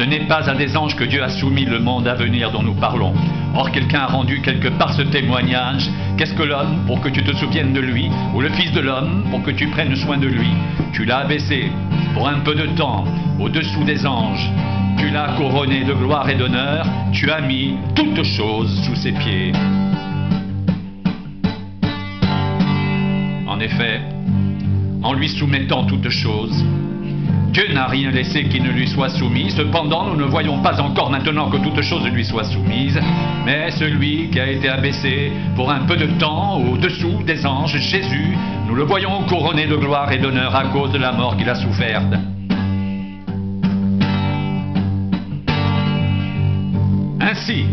Ce n'est pas à des anges que Dieu a soumis le monde à venir dont nous parlons. Or, quelqu'un a rendu quelque part ce témoignage. Qu'est-ce que l'homme pour que tu te souviennes de lui, ou le Fils de l'homme pour que tu prennes soin de lui? Tu l'as abaissé pour un peu de temps au-dessous des anges. Tu l'as couronné de gloire et d'honneur. Tu as mis toutes choses sous ses pieds. En effet, en lui soumettant toutes choses, Dieu n'a rien laissé qui ne lui soit soumis. Cependant, nous ne voyons pas encore maintenant que toutes choses lui soient soumises, mais celui qui a été abaissé pour un peu de temps au-dessous des anges, Jésus, nous le voyons couronné de gloire et d'honneur à cause de la mort qu'il a soufferte. Ainsi,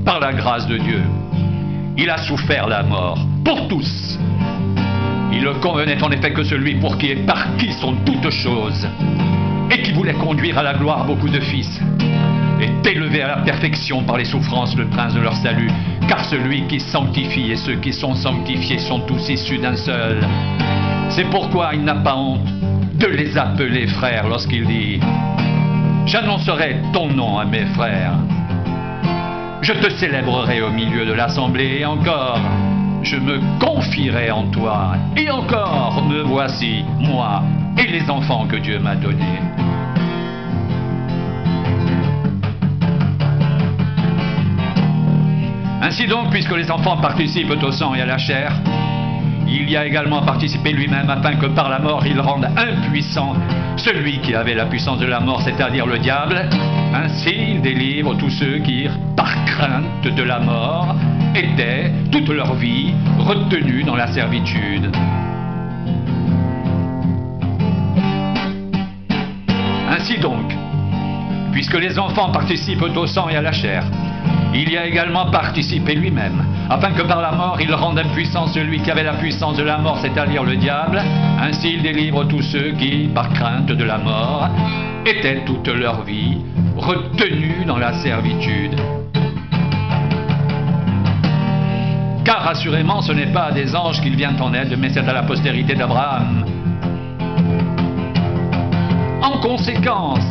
par la grâce de Dieu, il a souffert la mort pour tous. Il le convenait en effet que celui pour qui et par qui sont toutes choses, et qui voulait conduire à la gloire beaucoup de fils, est élevé à la perfection par les souffrances, le prince de leur salut. Car celui qui sanctifie et ceux qui sont sanctifiés sont tous issus d'un seul. C'est pourquoi il n'a pas honte de les appeler frères lorsqu'il dit « J'annoncerai ton nom à mes frères. Je te célébrerai au milieu de l'assemblée et encore. Je me confierai en toi, et encore, me voici, moi, et les enfants que Dieu m'a donnés. » Ainsi donc, puisque les enfants participent au sang et à la chair, il y a également participé lui-même afin que par la mort il rende impuissant celui qui avait la puissance de la mort, c'est-à-dire le diable. Ainsi il délivre tous ceux qui, par crainte de la mort, étaient toute leur vie retenus dans la servitude. Ainsi donc, puisque les enfants participent au sang et à la chair, il y a également participé lui-même, afin que par la mort il rende impuissant celui qui avait la puissance de la mort, c'est-à-dire le diable. Ainsi il délivre tous ceux qui, par crainte de la mort, étaient toute leur vie retenus dans la servitude. Car assurément ce n'est pas à des anges qu'il vient en aide, mais c'est à la postérité d'Abraham. En conséquence,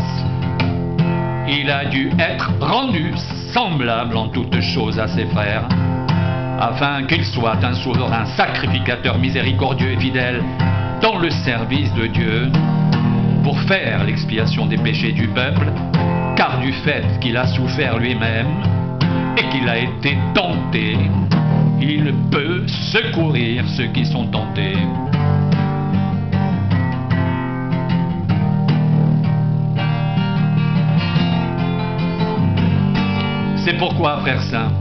il a dû être rendu semblable en toutes choses à ses frères, afin qu'il soit un souverain sacrificateur miséricordieux et fidèle dans le service de Dieu, pour faire l'expiation des péchés du peuple, car du fait qu'il a souffert lui-même et qu'il a été tenté, il peut secourir ceux qui sont tentés. C'est pourquoi, frères saints,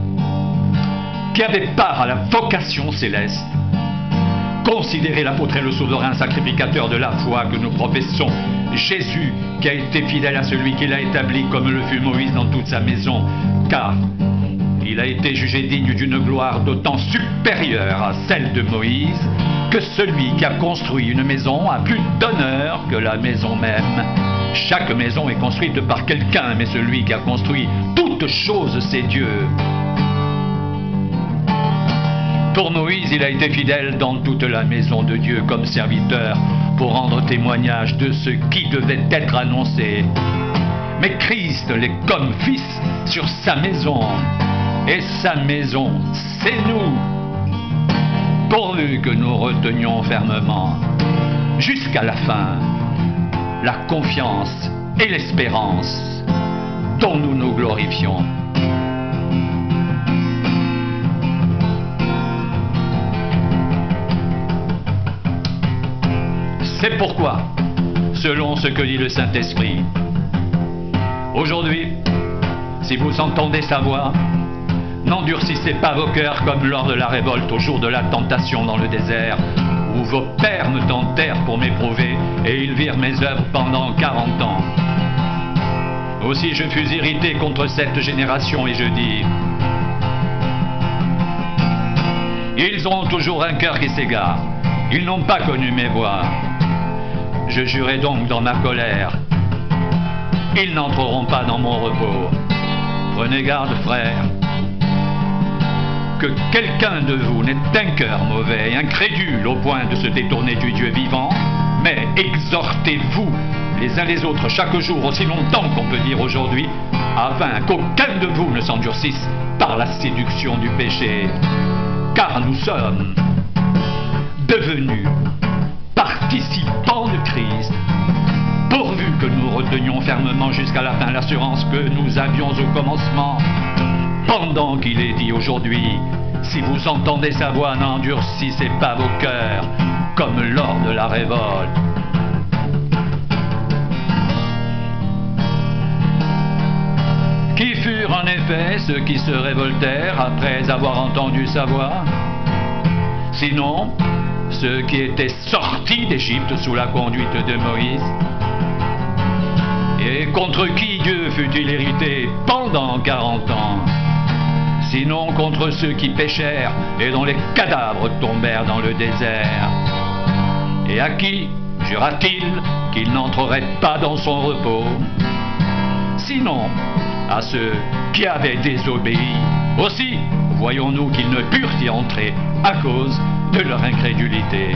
qui avez part à la vocation céleste, considérez l'apôtre et le souverain sacrificateur de la foi que nous professons, Jésus, qui a été fidèle à celui qui l'a établi comme le fut Moïse dans toute sa maison, car il a été jugé digne d'une gloire d'autant supérieure à celle de Moïse que celui qui a construit une maison a plus d'honneur que la maison même. Chaque maison est construite par quelqu'un, mais celui qui a construit toutes choses, c'est Dieu. Pour Moïse, il a été fidèle dans toute la maison de Dieu comme serviteur pour rendre témoignage de ce qui devait être annoncé. Mais Christ l'est comme fils sur sa maison. Et sa maison, c'est nous. Pourvu que nous retenions fermement, jusqu'à la fin, la confiance et l'espérance dont nous nous glorifions. C'est pourquoi, selon ce que dit le Saint-Esprit, aujourd'hui, si vous entendez sa voix, n'endurcissez pas vos cœurs comme lors de la révolte au jour de la tentation dans le désert, où vos pères me tentèrent pour m'éprouver, et ils virent mes œuvres pendant 40 ans. Aussi je fus irrité contre cette génération, et je dis, ils ont toujours un cœur qui s'égare, ils n'ont pas connu mes voies. Je jurai donc dans ma colère, ils n'entreront pas dans mon repos. Prenez garde, frères, que quelqu'un de vous n'ait un cœur mauvais et incrédule au point de se détourner du Dieu vivant, Mais exhortez-vous les uns les autres chaque jour, aussi longtemps qu'on peut dire aujourd'hui, afin qu'aucun de vous ne s'endurcisse par la séduction du péché. Car nous sommes devenus participants de Christ, pourvu que nous retenions fermement jusqu'à la fin l'assurance que nous avions au commencement, pendant qu'il est dit aujourd'hui, si vous entendez sa voix, n'endurcissez pas vos cœurs, comme lors de la révolte. Qui furent en effet ceux qui se révoltèrent après avoir entendu sa voix? Sinon, ceux qui étaient sortis d'Égypte sous la conduite de Moïse, et contre qui Dieu fut-il irrité pendant 40 ans? Sinon contre ceux qui péchèrent et dont les cadavres tombèrent dans le désert. Et à qui jura-t-il qu'ils n'entreraient pas dans son repos? Sinon à ceux qui avaient désobéi. Aussi, voyons-nous qu'ils ne purent y entrer à cause de leur incrédulité.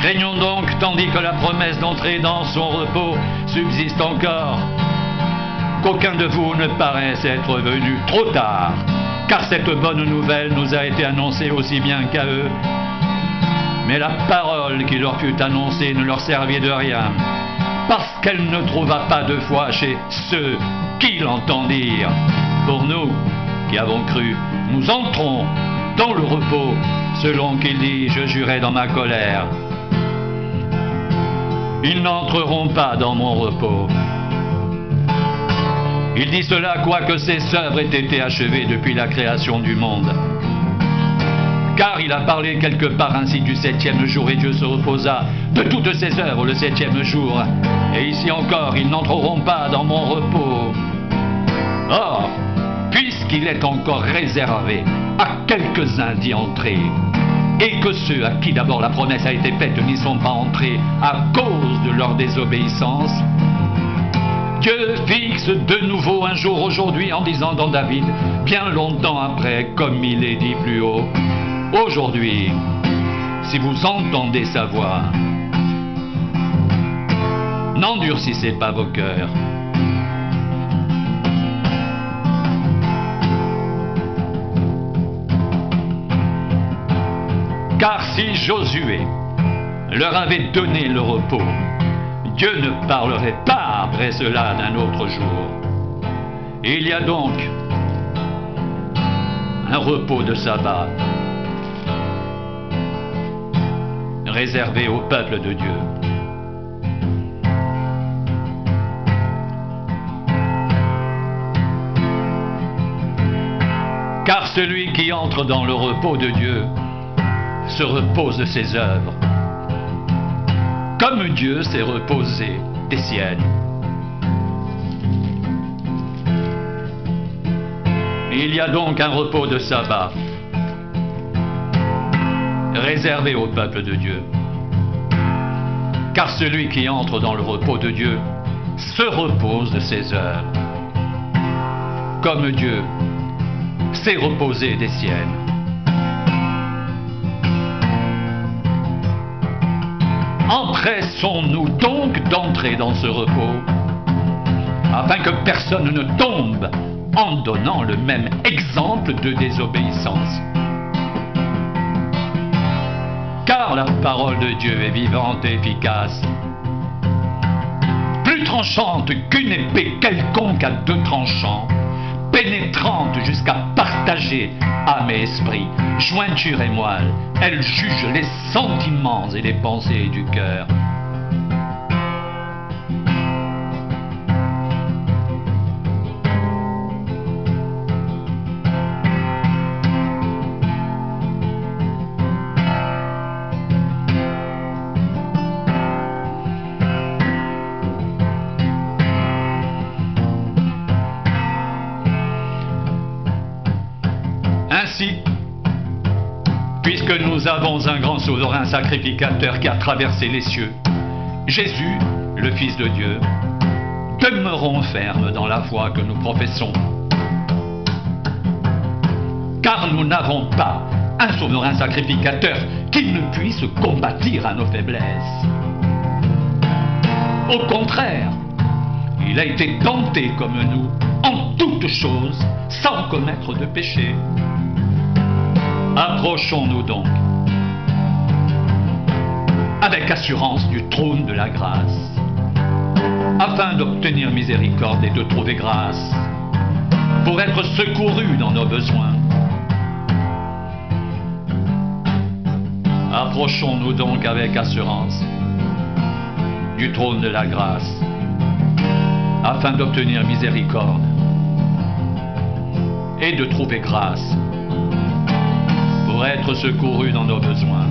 Craignons donc, tandis que la promesse d'entrer dans son repos subsiste encore, qu'aucun de vous ne paraisse être venu trop tard, car cette bonne nouvelle nous a été annoncée aussi bien qu'à eux. Mais la parole qui leur fut annoncée ne leur servit de rien, parce qu'elle ne trouva pas de foi chez ceux qui l'entendirent. Pour nous, qui avons cru, nous entrons dans le repos, selon qu'il dit, je jurai dans ma colère. Ils n'entreront pas dans mon repos. Il dit cela quoique ses œuvres aient été achevées depuis la création du monde. Car il a parlé quelque part ainsi du 7e jour, et Dieu se reposa de toutes ses œuvres le 7e jour. Et ici encore, ils n'entreront pas dans mon repos. Or, puisqu'il est encore réservé à quelques-uns d'y entrer, et que ceux à qui d'abord la promesse a été faite n'y sont pas entrés à cause de leur désobéissance, Dieu fixe de nouveau un jour aujourd'hui en disant dans David, bien longtemps après, comme il est dit plus haut, aujourd'hui, si vous entendez sa voix, n'endurcissez pas vos cœurs. Car si Josué leur avait donné le repos, Dieu ne parlerait pas après cela d'un autre jour. Il y a donc un repos de sabbat réservé au peuple de Dieu. Car celui qui entre dans le repos de Dieu se repose de ses œuvres, comme Dieu s'est reposé des siennes. Il y a donc un repos de sabbat réservé au peuple de Dieu. Car celui qui entre dans le repos de Dieu se repose de ses œuvres, comme Dieu s'est reposé des siennes. Empressons-nous donc d'entrer dans ce repos, afin que personne ne tombe en donnant le même exemple de désobéissance. Car la parole de Dieu est vivante et efficace, plus tranchante qu'une épée quelconque à 2 tranchants, pénétrante jusqu'à partager âme et esprit, jointure et moelle. Elle juge les sentiments et les pensées du cœur. Ainsi, puisque nous avons un grand souverain sacrificateur qui a traversé les cieux, Jésus, le Fils de Dieu, demeurons fermes dans la foi que nous professons. Car nous n'avons pas un souverain sacrificateur qui ne puisse combattre à nos faiblesses. Au contraire, il a été tenté comme nous, en toutes choses, sans commettre de péché. Approchons-nous donc, avec assurance du trône de la grâce, afin d'obtenir miséricorde et de trouver grâce, pour être secourus dans nos besoins. Approchons-nous donc avec assurance du trône de la grâce, afin d'obtenir miséricorde et de trouver grâce pour être secourus dans nos besoins.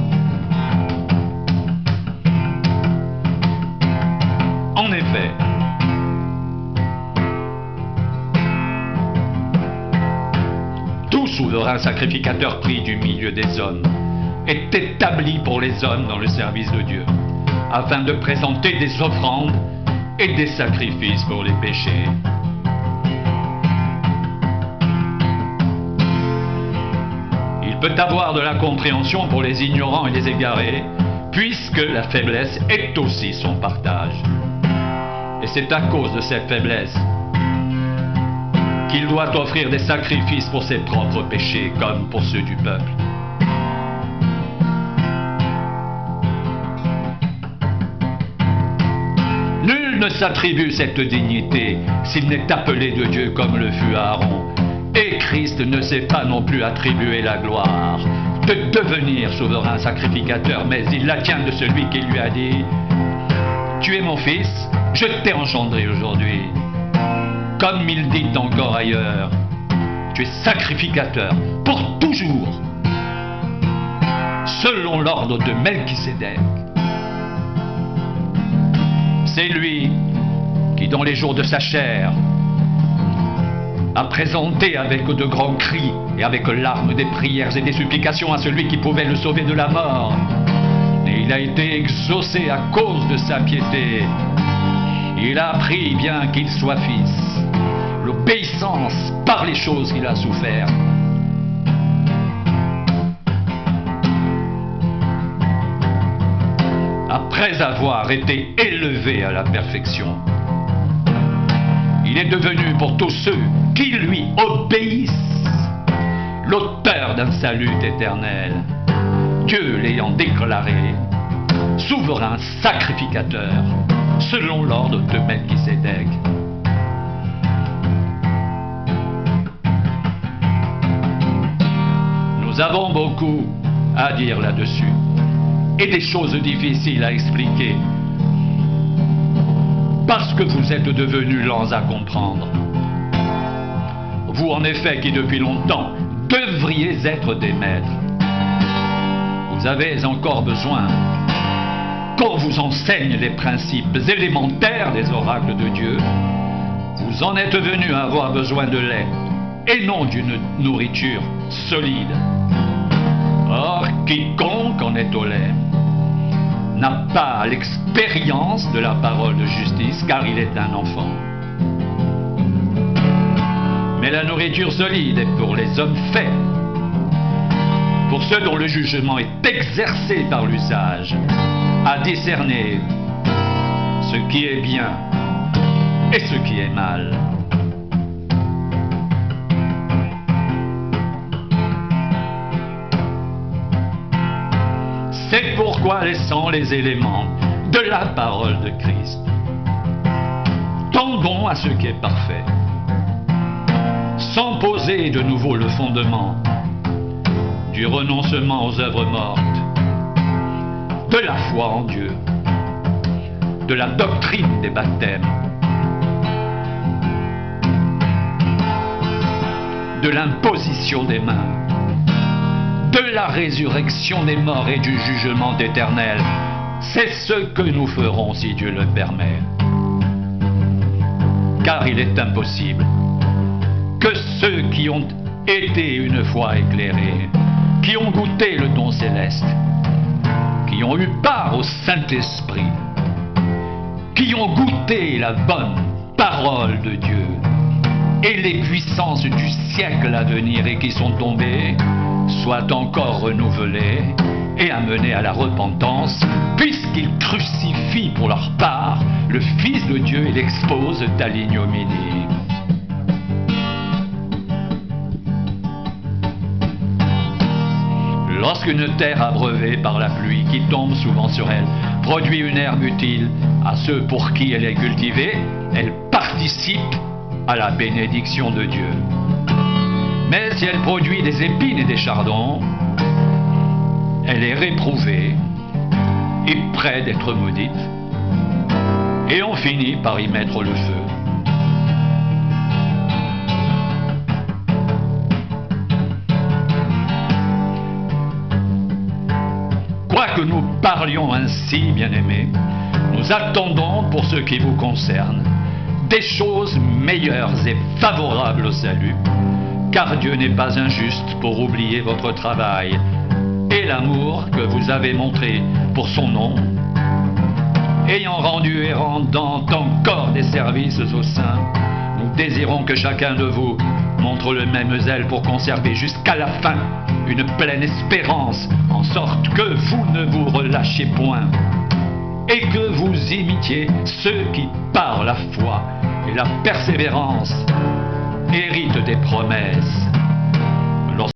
En effet, tout souverain sacrificateur pris du milieu des hommes est établi pour les hommes dans le service de Dieu, afin de présenter des offrandes et des sacrifices pour les péchés. Il peut avoir de la compréhension pour les ignorants et les égarés, puisque la faiblesse est aussi son partage. Et c'est à cause de cette faiblesse qu'il doit offrir des sacrifices pour ses propres péchés comme pour ceux du peuple. Nul ne s'attribue cette dignité s'il n'est appelé de Dieu comme le fut Aaron. Et Christ ne s'est pas non plus attribué la gloire de devenir souverain sacrificateur, mais il la tient de celui qui lui a dit « Tu es mon fils, je t'ai engendré aujourd'hui. » Comme il dit encore ailleurs, « Tu es sacrificateur pour toujours, selon l'ordre de Melchisédek. » C'est lui qui, dans les jours de sa chair, a présenté avec de grands cris et avec larmes des prières et des supplications à celui qui pouvait le sauver de la mort. Et il a été exaucé à cause de sa piété. Il a appris, bien qu'il soit fils, l'obéissance par les choses qu'il a souffert. Après avoir été élevé à la perfection, il est devenu pour tous ceux qui lui obéissent l'auteur d'un salut éternel, Dieu l'ayant déclaré souverain sacrificateur selon l'ordre de Melchisédek. Nous avons beaucoup à dire là-dessus et des choses difficiles à expliquer, parce que vous êtes devenus lents à comprendre. Vous, en effet, qui depuis longtemps devriez être des maîtres, vous avez encore besoin qu'on vous enseigne les principes élémentaires des oracles de Dieu. Vous en êtes venus à avoir besoin de lait et non d'une nourriture solide. Or, quiconque en est au lait n'a pas l'expérience de la parole de justice, car il est un enfant. Mais la nourriture solide est pour les hommes faits, pour ceux dont le jugement est exercé par l'usage, à discerner ce qui est bien et ce qui est mal. C'est pourquoi, laissant les éléments de la parole de Christ, tendons à ce qui est parfait, sans poser de nouveau le fondement du renoncement aux œuvres mortes, de la foi en Dieu, de la doctrine des baptêmes, de l'imposition des mains, de la résurrection des morts et du jugement éternel. C'est ce que nous ferons si Dieu le permet. Car il est impossible que ceux qui ont été une fois éclairés, qui ont goûté le don céleste, qui ont eu part au Saint-Esprit, qui ont goûté la bonne parole de Dieu et les puissances du siècle à venir et qui sont tombées, soient encore renouvelées et amenées à la repentance, puisqu'ils crucifient pour leur part le Fils de Dieu et l'exposent à l'ignominie. Lorsqu'une terre abreuvée par la pluie qui tombe souvent sur elle produit une herbe utile à ceux pour qui elle est cultivée, elle participe à la bénédiction de Dieu. Mais si elle produit des épines et des chardons, elle est réprouvée et près d'être maudite, et on finit par y mettre le feu. Quoique nous parlions ainsi, bien-aimés, nous attendons pour ce qui vous concerne des choses meilleures et favorables au salut, car Dieu n'est pas injuste pour oublier votre travail et l'amour que vous avez montré pour son nom, ayant rendu et rendant encore des services aux saints. Nous désirons que chacun de vous montre le même zèle pour conserver jusqu'à la fin une pleine espérance, en sorte que vous ne vous relâchiez point et que vous imitiez ceux qui, par la foi et la persévérance, héritent des promesses.